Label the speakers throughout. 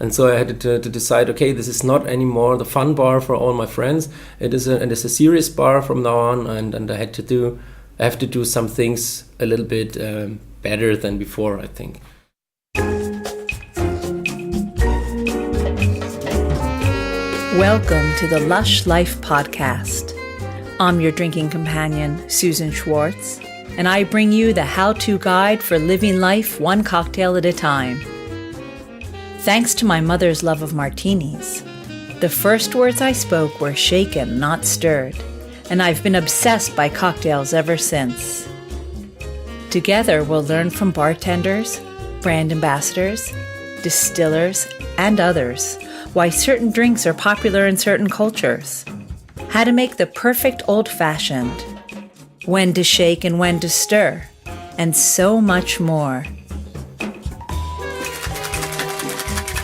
Speaker 1: And so I had to decide, okay, this is not anymore the fun bar for all my friends. It is a serious bar from now on, and I have to do some things a little bit better than before, I think.
Speaker 2: Welcome to the Lush Life podcast. I'm your drinking companion, Susan Schwartz, and I bring you the how-to guide for living life one cocktail at a time. Thanks to my mother's love of martinis, the first words I spoke were shaken, not stirred, and I've been obsessed by cocktails ever since. Together, we'll learn from bartenders, brand ambassadors, distillers, and others why certain drinks are popular in certain cultures, how to make the perfect old-fashioned, when to shake and when to stir, and so much more.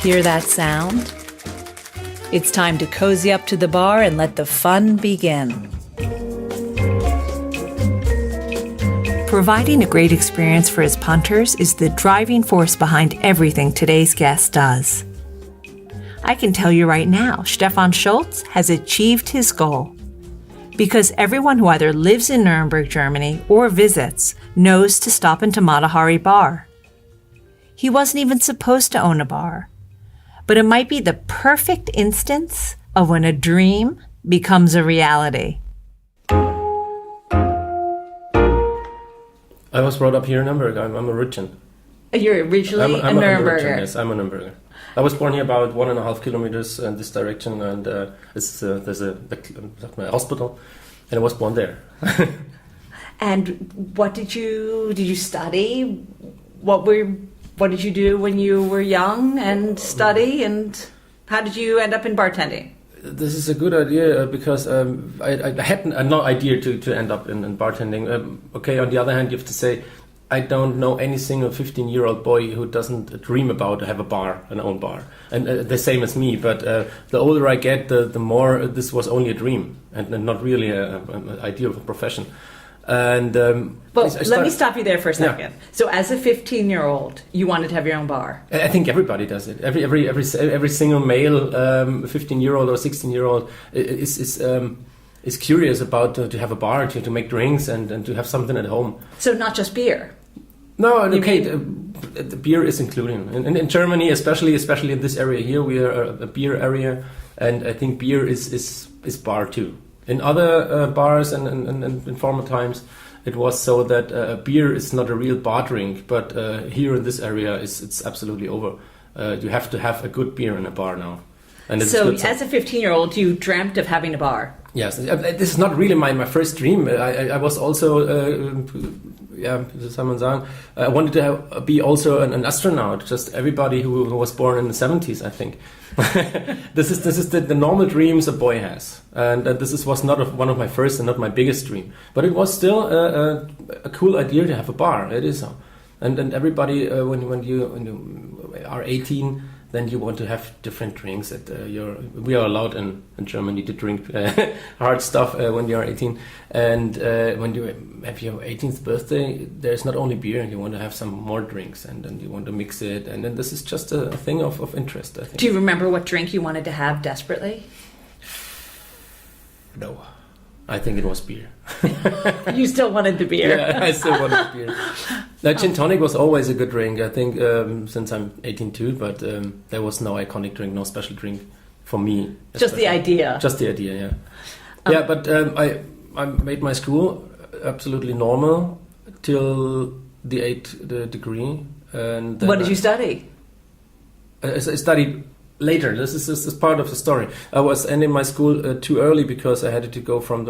Speaker 2: Hear that sound? It's time to cozy up to the bar and let the fun begin. Providing a great experience for his punters is the driving force behind everything today's guest does. I can tell you right now, Stephan Schulz has achieved his goal. Because everyone who either lives in Nuremberg, Germany, or visits knows to stop into Matahari Bar. He wasn't even supposed to own a bar, but it might be the perfect instance of when a dream becomes a reality.
Speaker 1: I was brought up here in Nuremberg. I'm a Rütchen.
Speaker 2: You're originally a Nuremberger.
Speaker 1: Yes, I'm a Nuremberger. I was born here about 1.5 kilometers in this direction, and there's a hospital, and I was born there.
Speaker 2: And what did you study? What did you do when you were young and study? And how did you end up in bartending?
Speaker 1: This is a good idea because I had no idea to end up in bartending. Okay, on the other hand, you have to say, I don't know any single 15-year-old boy who doesn't dream about to have a bar, an own bar. And the same as me, but the older I get, the more this was only a dream and not really an idea of a profession. And
Speaker 2: let me stop you there for a second.
Speaker 1: Yeah.
Speaker 2: So as a 15-year-old, you wanted to have your own bar?
Speaker 1: I think everybody does it. Every single male 15-year-old or 16-year-old is curious about to have a bar, to make drinks and to have something at home.
Speaker 2: So not just beer?
Speaker 1: No, okay, the beer is included. In Germany, especially in this area here, we are a beer area, and I think beer is bar too. In other bars and in former times, it was so that beer is not a real bar drink, but here in this area, it's absolutely over. You have to have a good beer in a bar now. And
Speaker 2: so as a 15-year-old, you dreamt of having a bar?
Speaker 1: Yes, this is not really my first dream. I was also, I wanted to be also an astronaut. Just everybody who was born in the 70s, I think. This is the normal dreams a boy has, and this was not one of my first and not my biggest dream. But it was still a cool idea to have a bar. It is so, and everybody when you are 18. Then you want to have different drinks. We are allowed in Germany to drink hard stuff when you are 18. And when you have your 18th birthday, there's not only beer, and you want to have some more drinks, and then you want to mix it. And then this is just a thing of interest, I think.
Speaker 2: Do you remember what drink you wanted to have desperately?
Speaker 1: No. I think it was beer.
Speaker 2: You still wanted the beer?
Speaker 1: Yeah, I still wanted beer. Now, gin tonic was always a good drink, I think, since I'm 18 too, but there was no iconic drink, no special drink for me.
Speaker 2: Just the idea?
Speaker 1: Just the idea, yeah. Yeah, but I made my school absolutely normal till the 8th degree. And
Speaker 2: what did you study?
Speaker 1: I studied later. This is part of the story. I was ending my school too early because I had to go from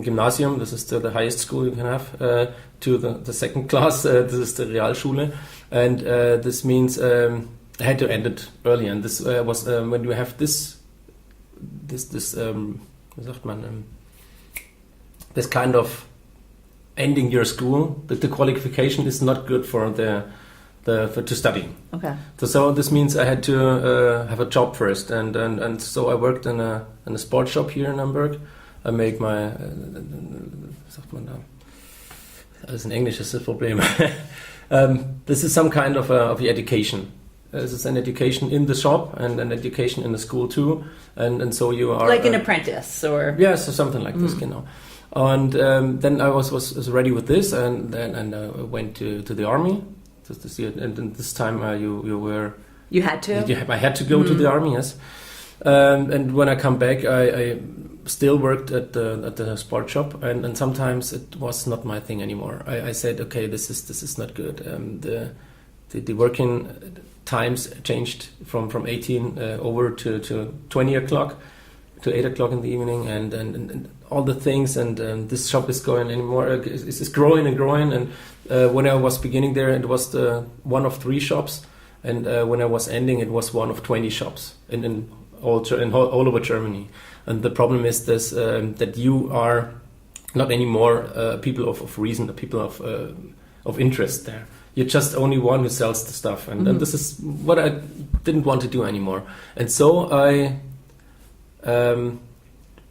Speaker 1: gymnasium. This is the highest school you can have to the second class. This is the Realschule, and this means I had to end it early. And this was when you have this this kind of ending your school. The qualification is not good for to study.
Speaker 2: Okay.
Speaker 1: So this means I had to have a job first, and so I worked in a sports shop here in Nuremberg. I made my sagt man da? Alles in Englisch ist das Problem. This is some kind of education. This is an education in the shop and an education in the school too, and so you are
Speaker 2: like an apprentice or
Speaker 1: so something like this, you know. And then I was ready with this, and I went to the army just to see it. And then this time
Speaker 2: you had to.
Speaker 1: I had to go to the army, yes. And when I come back, I still worked at the sport shop, and sometimes it was not my thing anymore. I said, okay, this is not good. The working times changed from 18 over to 20 o'clock to 8 o'clock in the evening, and all the things, and this shop is going anymore. It's growing and growing. And when I was beginning there, it was the one of 3 shops, and when I was ending, it was one of 20 shops in all over Germany. And the problem is this, that you are not anymore people of reason, the people of interest there. You're just only one who sells the stuff, and this is what I didn't want to do anymore. And so I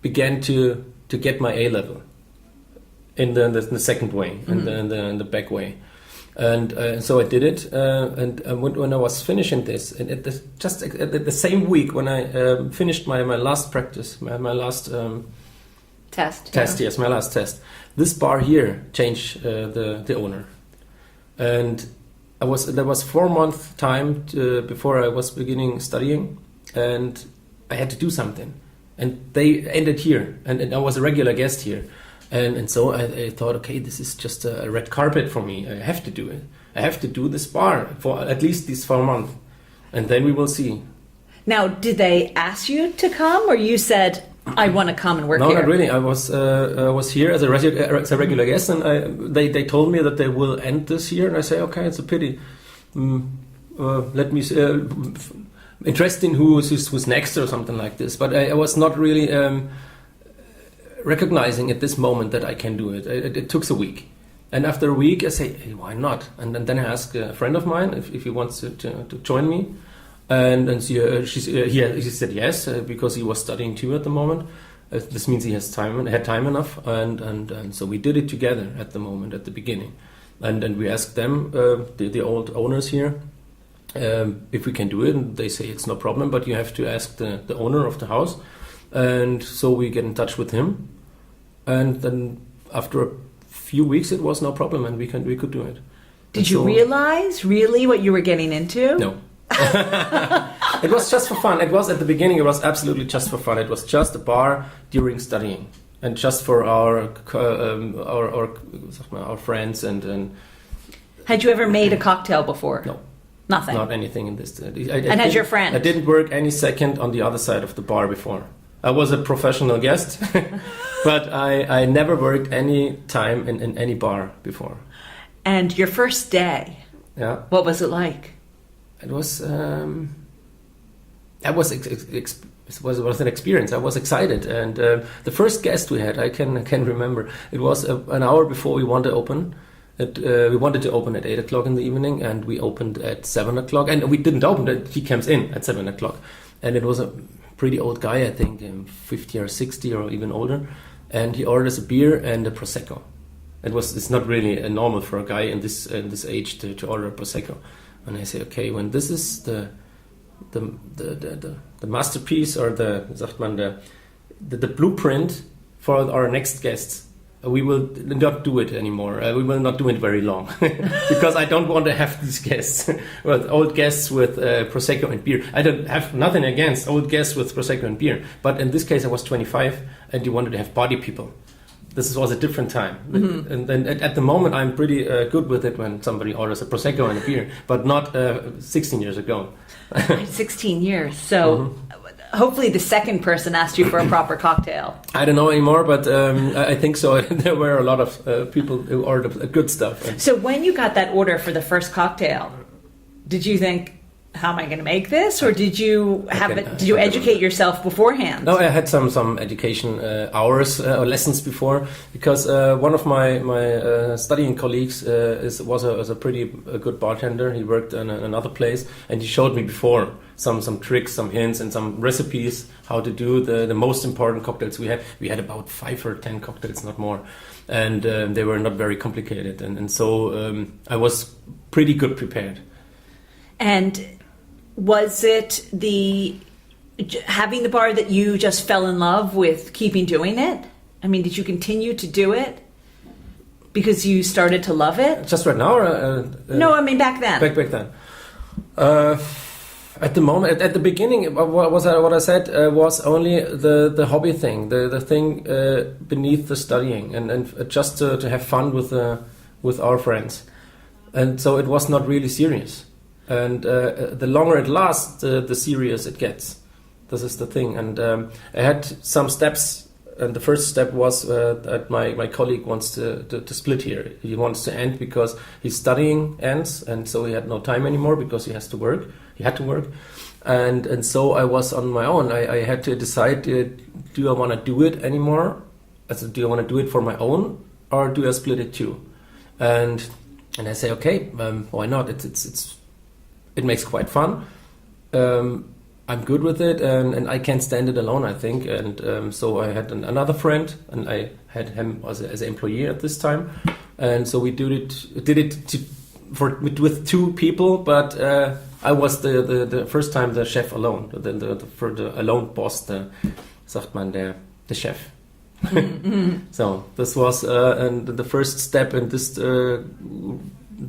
Speaker 1: began to get my A level in the second way, and in the back way. And so I did it, and when I was finishing this, and just at the same week when I finished my last practice, my last
Speaker 2: test,
Speaker 1: yes, my last test, this bar here changed the owner, and there was 4 months time before I was beginning studying, and I had to do something, and they ended here, and I was a regular guest here. And so I thought, okay, this is just a red carpet for me. I have to do it. I have to do this bar for at least these 4 months, and then we will see.
Speaker 2: Now, did they ask you to come, or you said, I want to come and work here?
Speaker 1: No, not really. I was here as a regular guest, and they told me that they will end this year, and I say, okay, it's a pity. Let me interesting who's next or something like this. But I was not really recognizing at this moment that I can do it. It took a week, and after a week I say, hey, why not? And then I ask a friend of mine if he wants to join me, and he said yes, because he was studying too at the moment. This means he had time enough, and so we did it together at the moment, at the beginning, and we asked them, the old owners here, if we can do it, and they say it's no problem, but you have to ask the owner of the house. And so we get in touch with him, and then after a few weeks it was no problem, and we could do it.
Speaker 2: Did you realize really what you were getting into?
Speaker 1: No. It was just for fun. It was at the beginning. It was absolutely just for fun. It was just a bar during studying, and just for our friends and.
Speaker 2: Had you ever made a cocktail before?
Speaker 1: No.
Speaker 2: Nothing.
Speaker 1: Not anything in this.
Speaker 2: And had your friend?
Speaker 1: I didn't work any second on the other side of the bar before. I was a professional guest, but I never worked any time in any bar before.
Speaker 2: And your first day, what was it like?
Speaker 1: It was it was an experience. I was excited, and the first guest we had, I can remember. It was an hour before we wanted to open. We wanted to open at 8 o'clock in the evening, and we opened at 7 o'clock. And we didn't open it. He comes in at 7 o'clock, and it was a pretty old guy, I think 50 or 60 or even older, and he orders a beer and a prosecco. It's not really normal for a guy in this age to order a prosecco. And I say, okay, when this is the masterpiece, or the blueprint for our next guests, we will not do it anymore. We will not do it very long, because I don't want to have these guests, old guests with prosecco and beer. I don't have nothing against old guests with prosecco and beer, but in this case I was 25, and you wanted to have party people. This was a different time, and at the moment I'm pretty good with it when somebody orders a prosecco and a beer, but not 16 years ago.
Speaker 2: 16 years, so. Hopefully the second person asked you for a proper cocktail.
Speaker 1: I don't know anymore, but I think so. There were a lot of people who ordered good stuff.
Speaker 2: So when you got that order for the first cocktail, did you think, how am I going to make this? Or did you did you educate yourself beforehand?
Speaker 1: No, I had some education hours or lessons before, because one of my studying colleagues was a pretty good bartender. He worked in another place, and he showed me before some tricks, some hints, and some recipes how to do the most important cocktails we had. We had about 5 or 10 cocktails, not more, and they were not very complicated, and so I was pretty good prepared.
Speaker 2: And Was it having the bar that you just fell in love with keeping doing it? I mean, did you continue to do it because you started to love it?
Speaker 1: Just right now?
Speaker 2: No, I mean back then.
Speaker 1: Back then. At the moment, at the beginning, what I said was only the hobby thing, the thing beneath the studying, and just to have fun with our friends, and so it was not really serious. And the longer it lasts, the serious it gets. This is the thing. And I had some steps, and the first step was that my colleague wants to split here. He wants to end because his studying ends, and so he had no time anymore because he had to work. And so I was on my own. I had to decide, do I want to do it anymore? Do I want to do it for my own, or do I split it too? And I say, okay, why not? It makes quite fun. I'm good with it, and I can't stand it alone, I think. And so I had another friend, and I had him as an employee at this time. And so we did it with two people, but I was the first time the chef alone, the alone boss, der Chef. So this was and the first step in this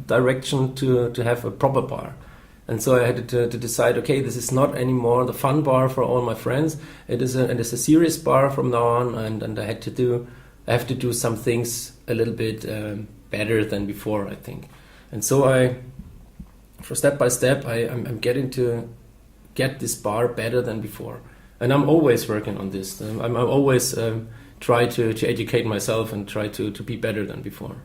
Speaker 1: direction to have a proper bar. And so I had to decide, okay, this is not anymore the fun bar for all my friends. It is a serious bar from now on, and I have to do some things a little bit better than before, I think. And so for step by step, I'm getting to get this bar better than before. And I'm always working on this. I'm always try to educate myself and try to be better than before.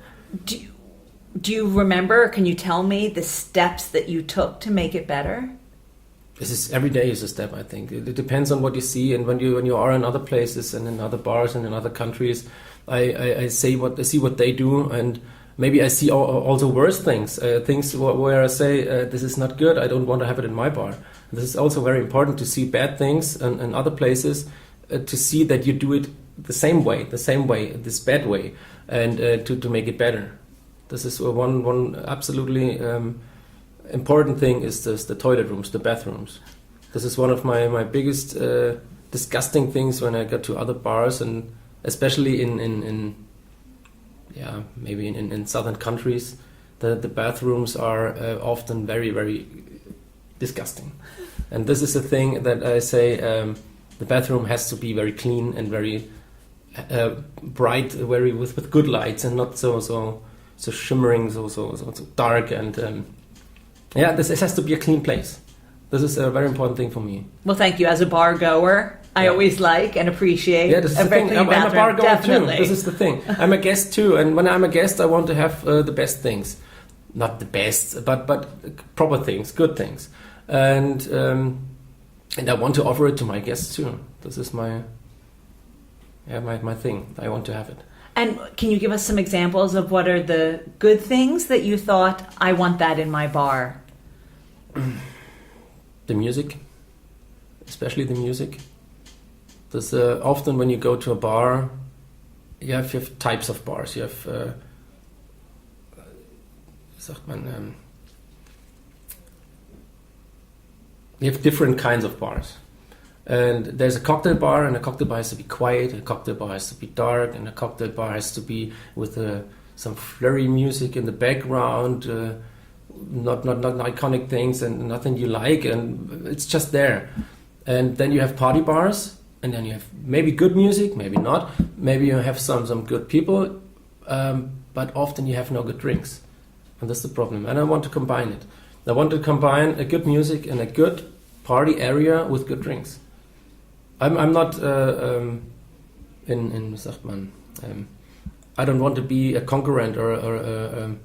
Speaker 2: Do you remember, can you tell me the steps that you took to make it better?
Speaker 1: Every day is a step, I think. It depends on what you see, and when you are in other places and in other bars and in other countries, I see what they do, and maybe I see also worse things where I say this is not good. I don't want to have it in my bar. This is also very important to see bad things in other places, to see that you do it the same way, this bad way, and to make it better. This is one absolutely important thing is the toilet rooms, the bathrooms. This is one of my biggest disgusting things when I go to other bars, and especially in southern countries, the bathrooms are often very, very disgusting. And this is the thing that I say, the bathroom has to be very clean and very bright, very with good lights, and not so shimmering, so dark, and this has to be a clean place. This is a very important thing for me.
Speaker 2: Well, thank you. As a bar goer, I always like and appreciate
Speaker 1: this is
Speaker 2: a
Speaker 1: the
Speaker 2: very
Speaker 1: thing.
Speaker 2: clean bathroom.
Speaker 1: I'm a bar goer
Speaker 2: Definitely.
Speaker 1: too. This is the thing. I'm a guest too, and when I'm a guest, I want to have the best things. Not the best, but proper things, good things, and I want to offer it to my guests too. This is my thing. I want to have it.
Speaker 2: And can you give us some examples of what are the good things that you thought, I want that in my bar?
Speaker 1: The music, especially the music. There's often when you go to a bar, you have types of bars. You have, you have different kinds of bars. And there's a cocktail bar, and a cocktail bar has to be quiet, a cocktail bar has to be dark, and a cocktail bar has to be with some flurry music in the background, not iconic things and nothing you like, and it's just there. And then you have party bars, and then you have maybe good music, maybe not, maybe you have some good people, but often you have no good drinks, and that's the problem. And I want to combine it. I want to combine a good music and a good party area with good drinks. I'm not I don't want to be a concurrent or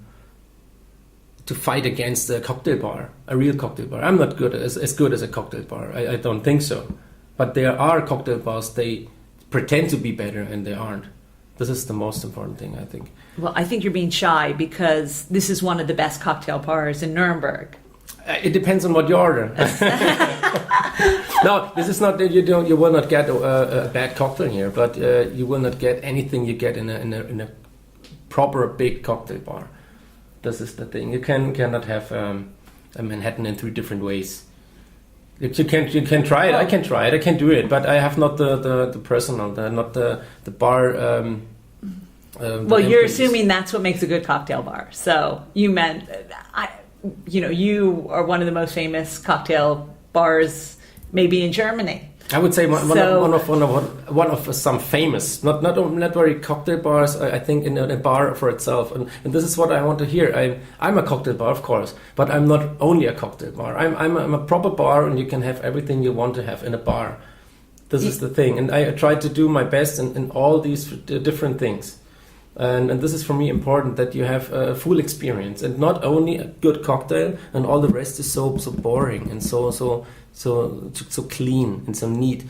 Speaker 1: to fight against a cocktail bar, a real cocktail bar. I'm not good as good as a cocktail bar. I don't think so. But there are cocktail bars, they pretend to be better and they aren't. This is the most important thing, I think.
Speaker 2: Well, I think you're being shy because this is one of the best cocktail bars in Nuremberg.
Speaker 1: It depends on what you order. No, this is not. You will not get a bad cocktail here, but you will not get anything you get in a proper big cocktail bar. This is the thing. You cannot have a Manhattan in 3 different ways. You can try it. I can try it. I can do it, but I have not the personal, not the bar.
Speaker 2: Well, you're assuming that's what makes a good cocktail bar. So you meant, you are one of the most famous cocktail bars, maybe in Germany.
Speaker 1: I would say one of some famous, not very cocktail bars. I think in a bar for itself, and this is what I want to hear. I'm a cocktail bar, of course, but I'm not only a cocktail bar. I'm a proper bar, and you can have everything you want to have in a bar. This is the thing, and I try to do my best in all these different things. And this is for me important, that you have a full experience, and not only a good cocktail, and all the rest is so boring and so clean and so neat.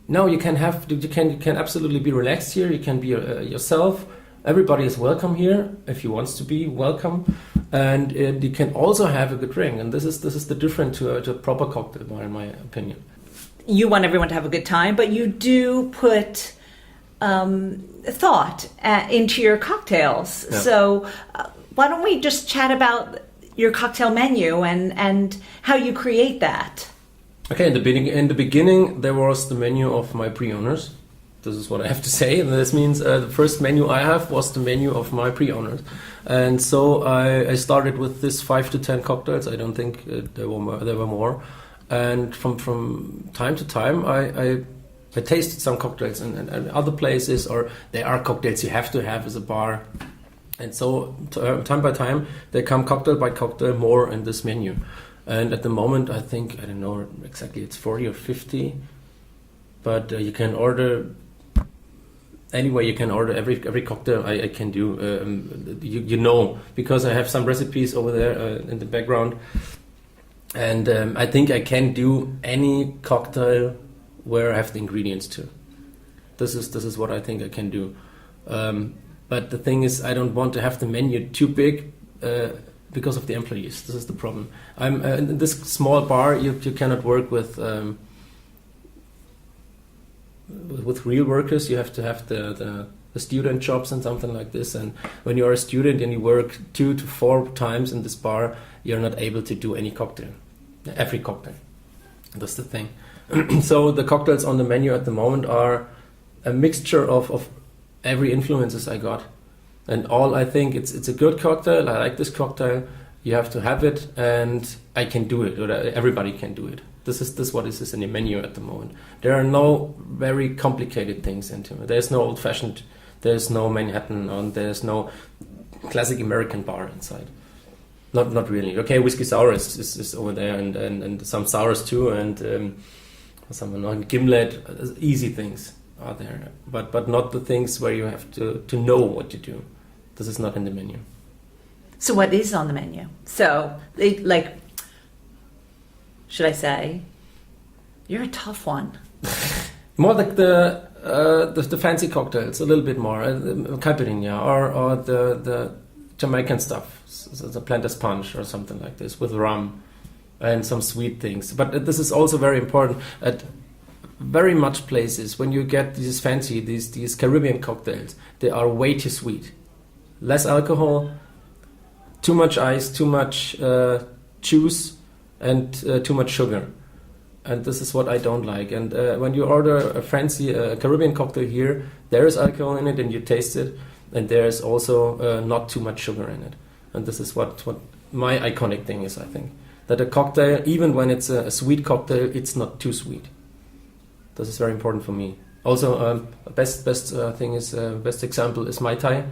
Speaker 1: No, you can absolutely be relaxed here. You can be yourself. Everybody is welcome here if he wants to be welcome, and you can also have a good drink. And this is the difference to a proper cocktail bar, in my opinion.
Speaker 2: You want everyone to have a good time, but you do put thought into your cocktails. Yeah. So why don't we just chat about your cocktail menu and how you create that? Okay,
Speaker 1: in the beginning there was the menu of my pre-owners. This is what I have to say. And this means the first menu I have was the menu of my pre-owners. And so I started with this 5 to 10 cocktails. I don't think there were more. And from time to time I tasted some cocktails and other places, or there are cocktails you have to have as a bar. And so time by time, they come cocktail by cocktail more in this menu. And at the moment, I think, I don't know exactly, it's 40 or 50. But you can order, anyway, you can order every cocktail I can do. Because I have some recipes over there in the background. And I think I can do any cocktail where I have the ingredients to. This is what I think I can do. But the thing is, I don't want to have the menu too big because of the employees. This is the problem. I'm in this small bar. You cannot work with real workers. You have to have the student jobs and something like this. And when you are a student and you work 2 to 4 times in this bar, you're not able to do every cocktail. That's the thing. So the cocktails on the menu at the moment are a mixture of every influences I got, and all. I think it's a good cocktail. I like this cocktail. You have to have it, and I can do it, or everybody can do it. This is what is in the menu at the moment. There are no very complicated things into it. There's no old-fashioned. There's no Manhattan, and there's no classic American bar inside. Not really. Okay, whiskey sour is over there, and some sours too, and some gimlet. Easy things are there, but not the things where you have to know what to do. This is not in the menu.
Speaker 2: So what is on the menu? So should I say, you're a tough one.
Speaker 1: More like the fancy cocktails, a little bit more, caipirinha or the Jamaican stuff, the planter's punch or something like this with rum and some sweet things. But this is also very important at very much places. When you get these fancy, these Caribbean cocktails, they are way too sweet. Less alcohol, too much ice, too much juice, and too much sugar. And this is what I don't like. And when you order a fancy Caribbean cocktail here, there is alcohol in it and you taste it. And there is also not too much sugar in it. And this is what my iconic thing is, I think. That a cocktail, even when it's a sweet cocktail, it's not too sweet. This is very important for me. Also, best thing is, best example is Mai Tai.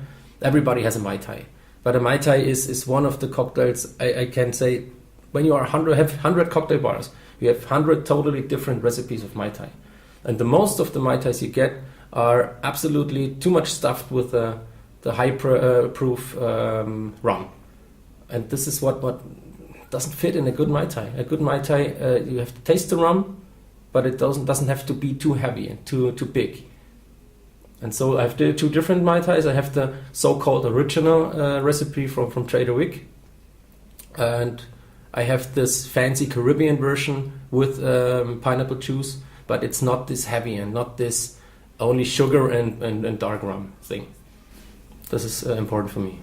Speaker 1: Everybody has a Mai Tai. But a Mai Tai is one of the cocktails, I can say, when you have 100 cocktail bars, you have 100 totally different recipes of Mai Tai. And the most of the Mai Tais you get are absolutely too much stuffed with the high proof rum. And this is what doesn't fit in a good Mai Tai. A good Mai Tai, you have to taste the rum, but it doesn't have to be too heavy and too big. And so I have the 2 different Mai Tais. I have the so-called original recipe from Trader Vic. And I have this fancy Caribbean version with pineapple juice, but it's not this heavy and not this only sugar and dark rum thing. This is important for me.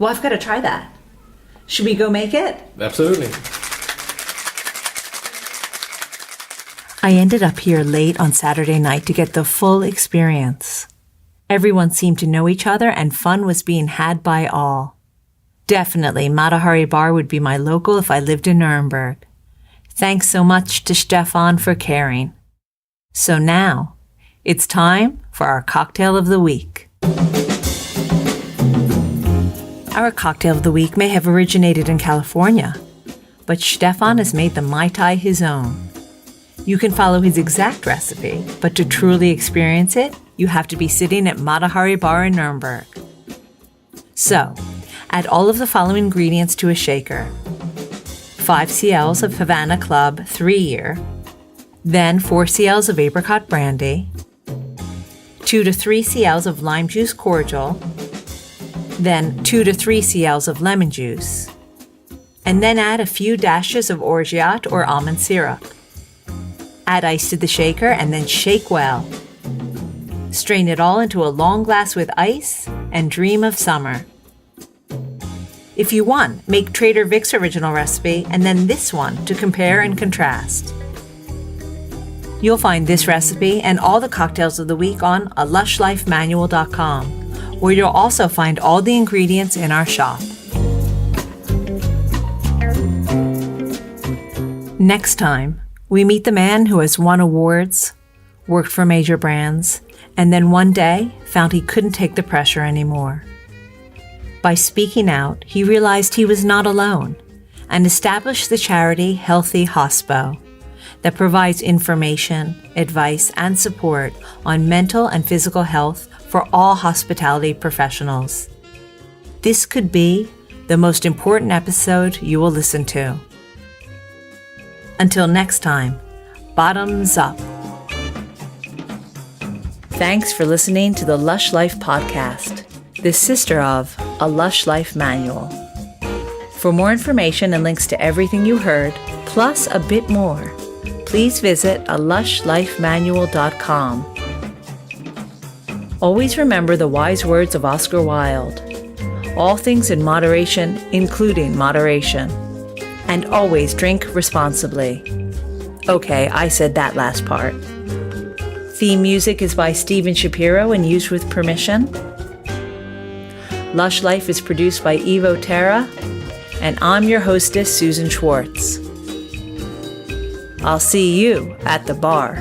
Speaker 2: Well, I've got to try that. Should we go make it?
Speaker 1: Absolutely.
Speaker 2: I ended up here late on Saturday night to get the full experience. Everyone seemed to know each other and fun was being had by all. Definitely, Matahari Bar would be my local if I lived in Nuremberg. Thanks so much to Stephan for caring. So now, it's time for our cocktail of the week. Our cocktail of the week may have originated in California, but Stephan has made the Mai Tai his own. You can follow his exact recipe, but to truly experience it, you have to be sitting at Matahari Bar in Nuremberg. So, add all of the following ingredients to a shaker. 5 cls of Havana Club 3-year, then 4 cls of apricot brandy, 2 to 3 cls of lime juice cordial, then 2 to 3 cls of lemon juice, and then add a few dashes of orgeat or almond syrup. Add ice to the shaker and then shake well. Strain it all into a long glass with ice and dream of summer. If you want, make Trader Vic's original recipe and then this one to compare and contrast. You'll find this recipe and all the cocktails of the week on alushlifemanual.com, where you'll also find all the ingredients in our shop. Next time, we meet the man who has won awards, worked for major brands, and then one day found he couldn't take the pressure anymore. By speaking out, he realized he was not alone and established the charity Healthy Hospo that provides information, advice, and support on mental and physical health for all hospitality professionals. This could be the most important episode you will listen to. Until next time, bottoms up. Thanks for listening to the Lush Life podcast, the sister of A Lush Life Manual. For more information and links to everything you heard, plus a bit more, please visit alushlifemanual.com. Always remember the wise words of Oscar Wilde. All things in moderation, including moderation. And always drink responsibly. Okay, I said that last part. Theme music is by Steven Shapiro and used with permission. Lush Life is produced by Terra, and I'm your hostess, Susan Schwartz. I'll see you at the bar.